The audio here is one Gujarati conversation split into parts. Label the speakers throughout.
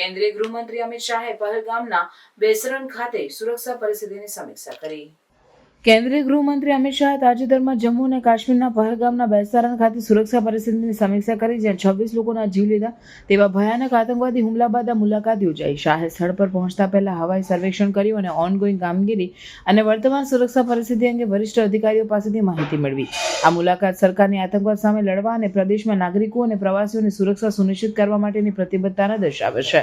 Speaker 1: કેન્દ્રીય ગૃહમંત્રી અમિત શાહે પહલગામના બેસરન ખાતે સુરક્ષા પરિસ્થિતિની સમીક્ષા કરી. કેન્દ્રીય ગૃહમંત્રી અમિત શાહે તાજેતરમાં જમ્મુ અને કાશ્મીરના પહલગામના બેસારણ ખાતે સુરક્ષા પરિસ્થિતિની સમીક્ષા કરી, જ્યાં 26 લોકોના જીવ લીધા તેવા ભયાનક આતંકવાદી હુમલા બાદ આ મુલાકાત યોજાઈ. શાહે સ્થળ પર પહોંચતા પહેલા હવાઈ સર્વેક્ષણ કર્યું અને ઓનગોઈંગ કામગીરી અને વર્તમાન સુરક્ષા પરિસ્થિતિ અંગે વરિષ્ઠ અધિકારીઓ પાસેથી માહિતી મેળવી. આ મુલાકાત સરકારની આતંકવાદ સામે લડવા અને પ્રદેશમાં નાગરિકો અને પ્રવાસીઓની સુરક્ષા સુનિશ્ચિત કરવા માટેની પ્રતિબદ્ધતાને દર્શાવે છે.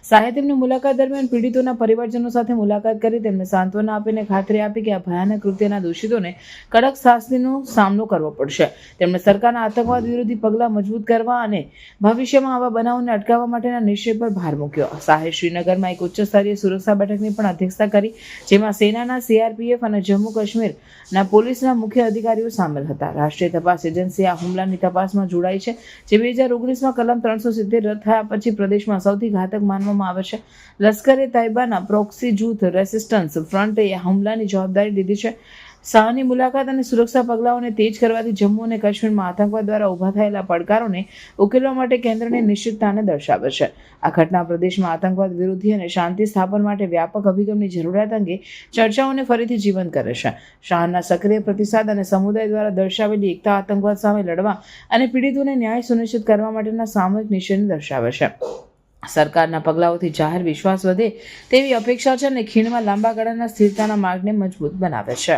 Speaker 1: શાહે તેમની મુલાકાત દરમિયાન પીડિતોના પરિવારજનો સાથે મુલાકાત કરી તેમને સાંત્વના આપીને ખાતરી આપી કે આ ભયાનક કૃત્યના દોષિતોને કડક શાસ્તિનો સામનો કરવો પડશે. તેમણે સરકારના આતંકવાદ વિરોધી પગલાં મજબૂત કરવા અને ભવિષ્યમાં આવા બનાવોને અટકાવવા માટેના નિશ્ચય પર ભાર મૂક્યો. શાહે શ્રીનગરમાં એક ઉચ્ચ સ્તરીય સુરક્ષા બેઠકની પણ અધ્યક્ષતા કરી, જેમાં સેનાના, CRPF અને જમ્મુ કાશ્મીરના પોલીસના મુખ્ય અધિકારીઓ સામેલ હતા. રાષ્ટ્રીય તપાસ એજન્સી આ હુમલાની તપાસમાં જોડાઈ છે, જે 2019માં કલમ 370 રદ થયા પછી પ્રદેશમાં સૌથી ઘાતક માનવામાં આવે છે. લશ્કરે તૈયબાના પ્રોક્સી જૂથ રેસિસ્ટન્સ ફ્રન્ટે આ હુમલાની જવાબદારી લીધી છે. શાહની મુલાકાત અને સુરક્ષા પગલાઓને તેજ કરવાથી જમ્મુ અને કાશ્મીરમાં આતંકવાદ દ્વારા ઊભા થયેલા પડકારોને ઉકેલવા માટે કેન્દ્રની નિશ્ચિતતાને દર્શાવે છે. આ ઘટના પ્રદેશમાં આતંકવાદ વિરોધી અને શાંતિ સ્થાપન માટે વ્યાપક અભિગમની જરૂરિયાત અંગે ચર્ચાઓને ફરીથી જીવંત કરે છે. શાહના સક્રિય પ્રતિસાદ અને સમુદાય દ્વારા દર્શાવેલી એકતા આતંકવાદ સામે લડવા અને પીડિતોને ન્યાય સુનિશ્ચિત કરવા માટેના સામૂહિક નિશ્ચયને દર્શાવે છે. સરકારના પગલાઓથી જાહેર વિશ્વાસ વધે તેવી અપેક્ષા છે અને ખીણમાં લાંબા ગાળાના સ્થિરતાના માર્ગને મજબૂત બનાવે છે.